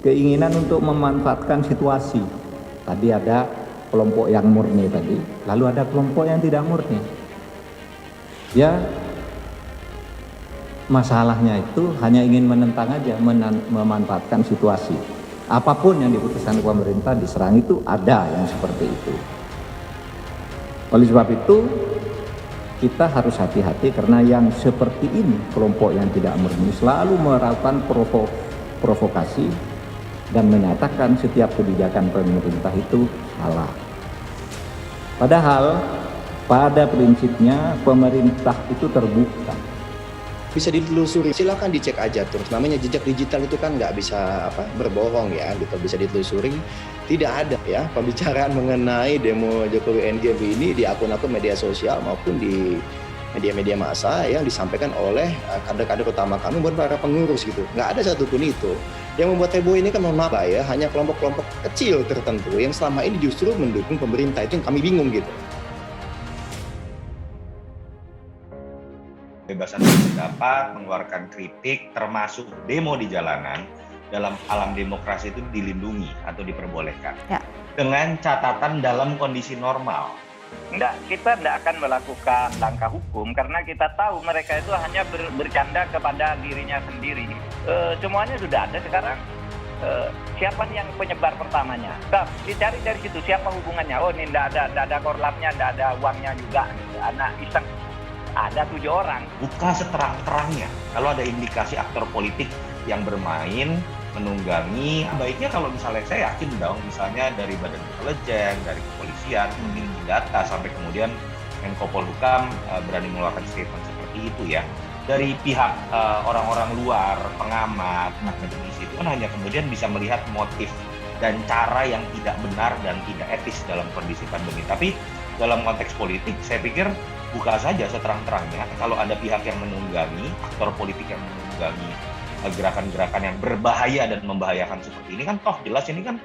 keinginan untuk memanfaatkan situasi. Tadi ada kelompok yang murni tadi, lalu ada kelompok yang tidak murni. Ya, masalahnya itu hanya ingin menentang aja, memanfaatkan situasi. Apapun yang diputuskan pemerintah diserang, itu ada yang seperti itu. Oleh sebab itu kita harus hati-hati, karena yang seperti ini, kelompok yang tidak murni, selalu melakukan provokasi dan menyatakan setiap kebijakan pemerintah itu salah. Padahal pada prinsipnya pemerintah itu terbuka. Bisa ditelusuri, silakan dicek aja terus. Namanya jejak digital itu kan nggak bisa berbohong ya, gitu. Bisa ditelusuri. Tidak ada ya pembicaraan mengenai demo Jokowi NGB ini di akun-akun media sosial maupun di media-media massa yang disampaikan oleh kader-kader utama kami buat para pengurus gitu. Nggak ada satupun itu. Yang membuat heboh ini kan mohon maaf ya, hanya kelompok-kelompok kecil tertentu yang selama ini justru mendukung pemerintah. Itu yang kami bingung gitu. Kebebasan berpendapat, mengeluarkan kritik, termasuk demo di jalanan, dalam alam demokrasi itu dilindungi atau diperbolehkan. Ya. Dengan catatan dalam kondisi normal. Kita tidak akan melakukan langkah hukum karena kita tahu mereka itu hanya bercanda kepada dirinya sendiri. Semuanya sudah ada sekarang. Siapa yang penyebar pertamanya? Dicari dari situ, siapa hubungannya? Oh, ini tidak ada korlapnya, tidak ada uangnya juga. Anak iseng. Ada 7 orang. Buka seterang-terangnya. Kalau ada indikasi aktor politik yang bermain, menunggangi, baiknya kalau misalnya saya yakin dong, misalnya dari Badan Intelijen, dari kepolisian, mungkin data sampai kemudian Menko Polhukam berani mengeluarkan statement seperti itu ya. Dari pihak orang-orang luar, pengamat, akademisi itu kan hanya kemudian bisa melihat motif dan cara yang tidak benar dan tidak etis dalam kondisi pandemi. Tapi dalam konteks politik, saya pikir buka saja seterang-terangnya. Kalau ada pihak yang menunggangi, aktor politik yang menunggangi gerakan-gerakan yang berbahaya dan membahayakan seperti ini, kan toh jelas ini kan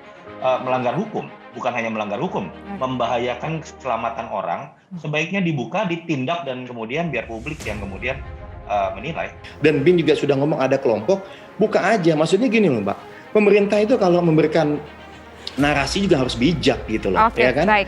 melanggar hukum. Bukan hanya melanggar hukum, membahayakan keselamatan orang, sebaiknya dibuka, ditindak, dan kemudian biar publik yang kemudian menilai. Dan BIN juga sudah ngomong ada kelompok, buka aja. Maksudnya gini loh Mbak, pemerintah itu kalau memberikan narasi juga harus bijak gitu loh, ya kan? Baik.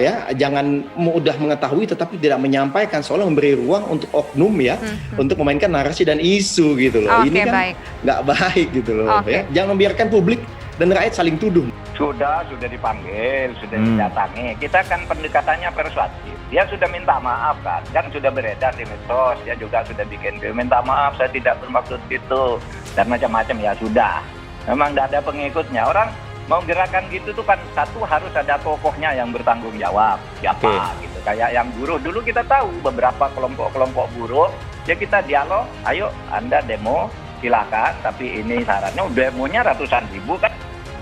Ya, jangan mudah mengetahui tetapi tidak menyampaikan, soalnya memberi ruang untuk oknum ya, untuk memainkan narasi dan isu gitu loh. Ini kan nggak baik gitu loh, ya. Jangan membiarkan publik dan rakyat saling tuduh. Sudah dipanggil, sudah didatangi. Kita kan pendekatannya persuasif. Dia sudah minta maaf kan sudah beredar di medsos. Dia juga sudah bikin video minta maaf, saya tidak bermaksud itu dan macam-macam ya sudah. Memang nggak ada pengikutnya. Orang mau gerakan gitu tuh kan satu harus ada tokohnya yang bertanggung jawab. Siapa gitu. Kayak yang buruh dulu kita tahu beberapa kelompok buruh, ya kita dialog, ayo Anda demo silakan, tapi ini syaratnya demonya ratusan ribu kan.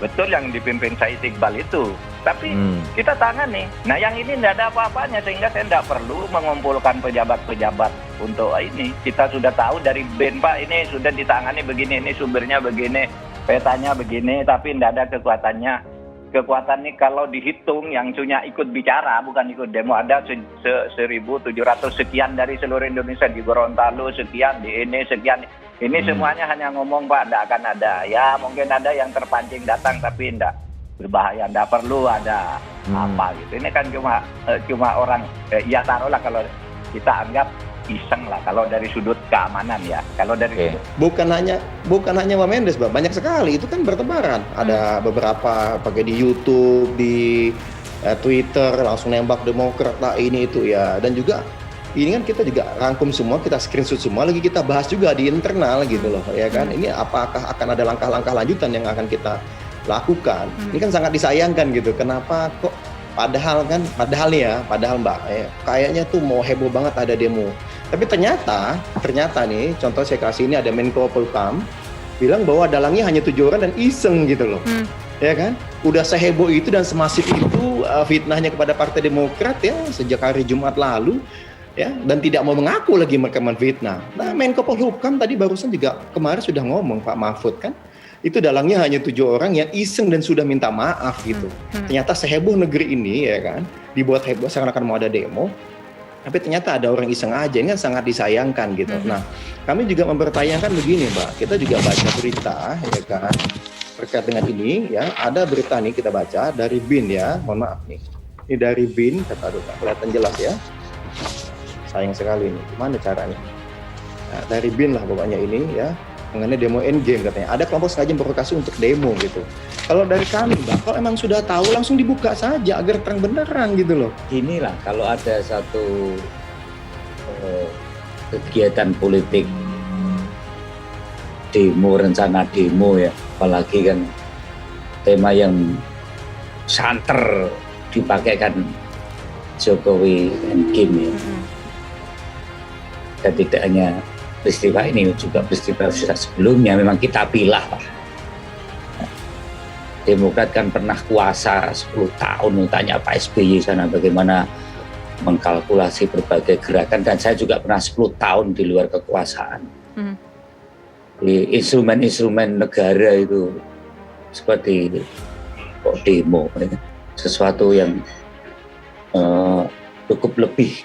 Betul yang dipimpin Said Iqbal itu. Tapi kita tangani. Nah yang ini tidak ada apa-apanya sehingga saya tidak perlu mengumpulkan pejabat-pejabat untuk ini. Kita sudah tahu dari BIN Pak ini sudah ditangani begini, ini sumbernya begini, petanya begini, tapi tidak ada kekuatannya. Kekuatan ini kalau dihitung yang punya ikut bicara, bukan ikut demo, ada 1.700 sekian dari seluruh Indonesia, di Gorontalo sekian, di ini sekian. Ini semuanya hanya ngomong Pak, tidak akan ada. Ya mungkin ada yang terpancing datang tapi tidak berbahaya, tidak perlu ada apa gitu. Ini kan cuma orang, ya taruhlah kalau kita anggap iseng lah kalau dari sudut keamanan ya. Kalau dari sudut. Bukan hanya Pak Mendes, Mbak. Banyak sekali itu kan bertebaran. Ada beberapa pakai di YouTube, di Twitter langsung nembak Demokrat lah ini itu ya. Dan juga ini kan kita juga rangkum semua, kita screenshot semua, lagi kita bahas juga di internal gitu loh, ya kan. Ini apakah akan ada langkah-langkah lanjutan yang akan kita lakukan. Ini kan sangat disayangkan gitu. Kenapa kok padahal Mbak, kayaknya tuh mau heboh banget ada demo. Tapi ternyata nih, contoh saya kasih ini ada Menko Polhukam bilang bahwa dalangnya hanya 7 orang dan iseng gitu loh. Ya kan? Udah seheboh itu dan semasif itu fitnahnya kepada Partai Demokrat ya sejak hari Jumat lalu. Ya, dan tidak mau mengaku lagi mereka menfitnah. Nah, Menko Polhukam tadi barusan juga kemarin sudah ngomong Pak Mahfud kan, itu dalangnya hanya 7 orang yang iseng dan sudah minta maaf gitu. Ternyata seheboh negeri ini ya kan, dibuat heboh seakan-akan mau ada demo, tapi ternyata ada orang iseng aja. Ini kan sangat disayangkan gitu. Nah, kami juga mempertanyakan begini Mbak, kita juga baca berita ya kan, terkait dengan ini ya, ada berita nih kita baca dari BIN ya, mohon maaf nih. Ini dari BIN, kata aduh, kelihatan jelas ya. Sayang sekali nih, gimana caranya? Nah, dari BIN lah pokoknya ini ya, mengenai demo endgame katanya. Ada kelompok sengaja memprovokasi untuk demo gitu. Kalau dari kami, Mbak, kalau emang sudah tahu langsung dibuka saja agar terang benerang gitu loh. Inilah kalau ada satu kegiatan politik demo, rencana demo ya, apalagi kan tema yang santer dipakaikan Jokowi endgame ya. Dan tidak hanya peristiwa ini, juga peristiwa sebelumnya memang kita pilah Pak. Demokrat kan pernah kuasa 10 tahun, tanya Pak SBY sana bagaimana mengkalkulasi berbagai gerakan, dan saya juga pernah 10 tahun di luar kekuasaan. Di instrumen-instrumen negara itu seperti kok demo, ya. Sesuatu yang cukup lebih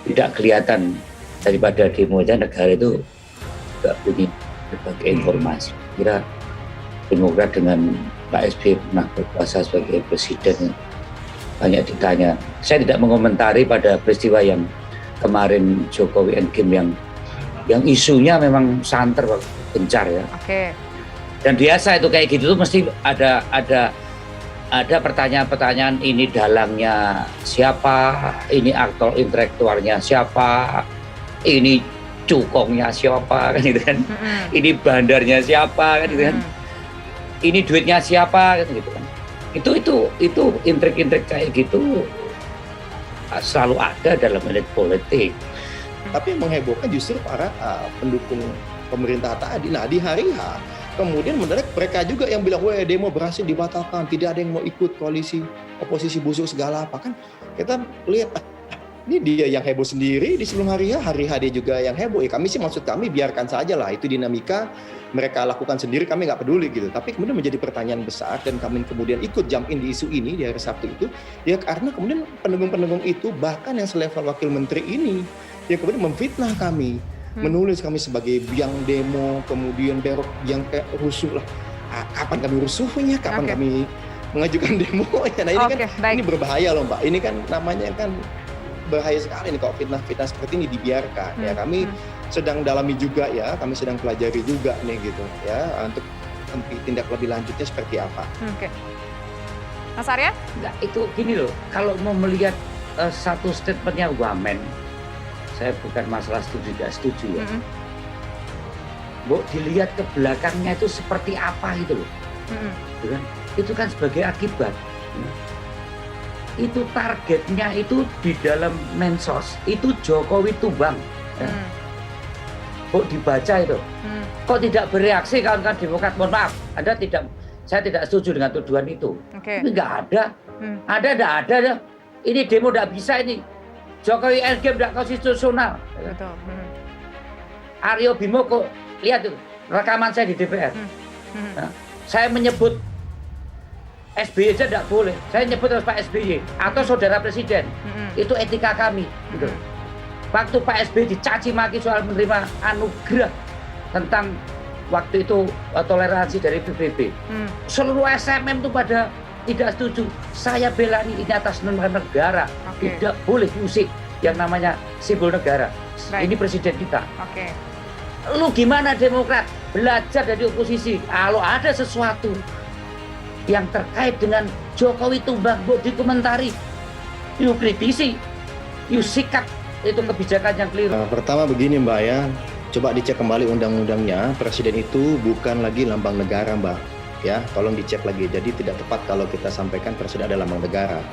tidak kelihatan daripada demo aja. Negara itu tidak punya berbagai informasi. Kira Demokrat dengan Pak SBY pernah berkuasa sebagai presiden, banyak ditanya. Saya tidak mengomentari pada peristiwa yang kemarin Jokowi endgame yang isunya memang santer, gencar ya. Oke. Dan biasa itu kayak gitu tuh mesti ada pertanyaan-pertanyaan, ini dalangnya siapa, ini aktor intelektualnya siapa, ini cukongnya siapa kan gitu kan. Ini bandarnya siapa kan gitu kan. Ini duitnya siapa kan gitu kan. Itu intrik-intrik kayak gitu selalu ada dalam elit politik. Tapi yang menghebohkan justru para pendukung pemerintah tadi. Nah, di hari H kemudian mendadak mereka juga yang bilang, wah demo berhasil dibatalkan, tidak ada yang mau ikut koalisi oposisi busuk segala apa kan. Kita lihat ini dia yang heboh sendiri di sebelum hari H dia juga yang heboh. Ya kami sih, maksud kami biarkan saja lah, itu dinamika mereka lakukan sendiri, kami nggak peduli gitu. Tapi kemudian menjadi pertanyaan besar dan kami kemudian ikut jump in di isu ini di hari Sabtu itu, ya karena kemudian pendukung-pendukung itu bahkan yang selevel wakil menteri ini yang kemudian memfitnah kami, menulis kami sebagai biang demo, kemudian berok yang kayak rusuh lah. Kapan kami rusuhnya, kapan kami mengajukan demo ya. Nah ini kan baik. Ini berbahaya loh Mbak. Ini kan namanya kan bahaya sekali nih kalau fitnah-fitnah seperti ini dibiarkan. Ya kami sedang dalami juga ya, kami sedang pelajari juga nih gitu ya, untuk tindak lebih lanjutnya seperti apa. Oke. Mas Arya? Enggak, itu gini loh, kalau mau melihat satu statementnya Wamen, saya bukan masalah setuju tidak setuju ya. Bu, dilihat ke belakangnya itu seperti apa itu loh. Itu kan sebagai akibat. Itu targetnya itu di dalam mensos, itu Jokowi tumbang. Kok dibaca itu? Kok tidak bereaksi kawan-kawan Demokrat? Mohon maaf, saya tidak setuju dengan tuduhan itu. Ini nggak ada. Ada. Ini demo nggak bisa ini. Jokowi endgame nggak konstitusional. Betul. Aryo Bimo kok lihat tuh rekaman saya di DPR. Nah, saya menyebut SBY aja tidak boleh. Saya nyebut terus Pak SBY atau saudara presiden. Itu etika kami. Gitu. Waktu Pak SBY dicaci maki soal menerima anugerah tentang waktu itu toleransi dari PBB. Seluruh SMM itu pada tidak setuju. Saya bela ini atas nama negara. Tidak boleh musik yang namanya simbol negara. Ini presiden kita. Lu gimana Demokrat? Belajar dari oposisi. Kalau ada sesuatu yang terkait dengan Jokowi tumbang, dikomentari, you kritisi, you sikap itu kebijakan yang keliru. Pertama begini Mbak ya, coba dicek kembali undang-undangnya. Presiden itu bukan lagi lambang negara Mbak. Ya, tolong dicek lagi. Jadi tidak tepat kalau kita sampaikan presiden adalah lambang negara.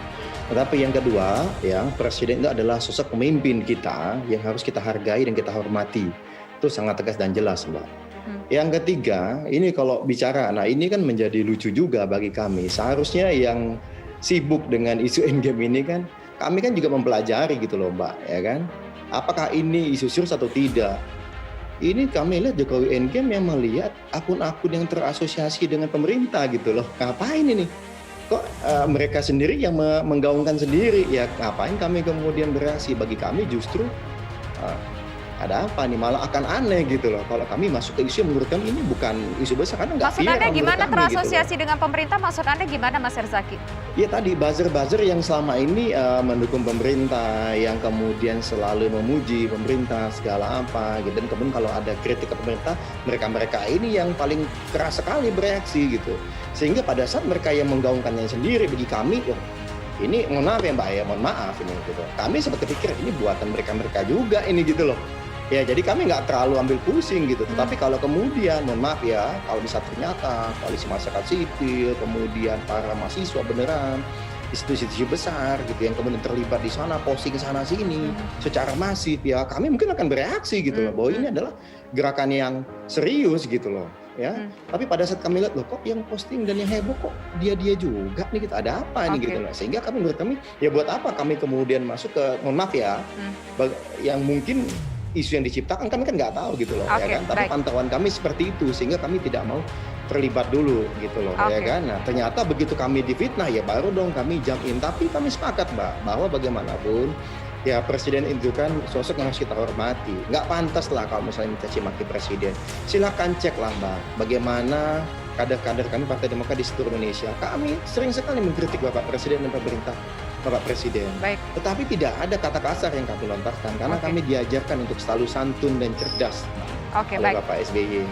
Tetapi yang kedua, ya presiden itu adalah sosok pemimpin kita yang harus kita hargai dan kita hormati. Itu sangat tegas dan jelas Mbak. Yang ketiga, ini kalau bicara, nah ini kan menjadi lucu juga bagi kami. Seharusnya yang sibuk dengan isu endgame ini kan, kami kan juga mempelajari gitu loh Mbak, ya kan. Apakah ini isu serius atau tidak? Ini kami lihat Jokowi endgame yang melihat akun-akun yang terasosiasi dengan pemerintah gitu loh. Ngapain ini? Kok mereka sendiri yang menggaungkan sendiri? Ya ngapain kami kemudian bereaksi? Bagi kami justru ada apa nih, malah akan aneh gitu loh kalau kami masuk ke isu yang menurut kami ini bukan isu besar karena nggak Maksud fair Anda menurut gimana kami, gitu loh. terasosiasi dengan pemerintah? Maksud Anda gimana, Mas Herzaki? Ya tadi buzzer-buzzer yang selama ini mendukung pemerintah, yang kemudian selalu memuji pemerintah segala apa gitu, dan kemudian kalau ada kritik ke pemerintah, mereka ini yang paling keras sekali bereaksi gitu. Sehingga pada saat mereka yang menggaungkannya sendiri, bagi kami, ini mohon maaf ya Mbak ya, mohon maaf ini gitu. Kami sempat kepikir ini buatan mereka juga ini gitu loh. Ya jadi kami nggak terlalu ambil pusing gitu. Tetapi kalau kemudian, mohon maaf ya, kalau bisa ternyata koalisi masyarakat sipil, kemudian para mahasiswa beneran, institusi besar gitu yang kemudian terlibat di sana, posting sana sini secara masif, ya kami mungkin akan bereaksi gitu loh, bahwa ini adalah gerakan yang serius gitu loh. Ya, tapi pada saat kami lihat loh kok yang posting dan yang heboh kok dia juga nih, kita ada apa nih gitu loh, sehingga kami menurut kami ya buat apa kami kemudian masuk ke, mohon maaf ya, yang mungkin isu yang diciptakan kami kan nggak tahu gitu loh, ya kan, tapi pantauan kami seperti itu sehingga kami tidak mau terlibat dulu gitu loh, ya kan. Nah ternyata begitu kami difitnah ya baru dong kami jump in, tapi kami sepakat Mbak bahwa bagaimanapun ya presiden itu kan sosok yang harus kita hormati. Nggak pantas lah kalau misalnya mencaci maki presiden. Silakan cek lah Mbak, bagaimana kader-kader kami Partai Demokrat di seluruh Indonesia. Kami sering sekali mengkritik Bapak Presiden dan pemerintah Bapak Presiden. Tetapi tidak ada kata kasar yang kami lontarkan karena kami diajarkan untuk selalu santun dan cerdas oleh Bapak SBY.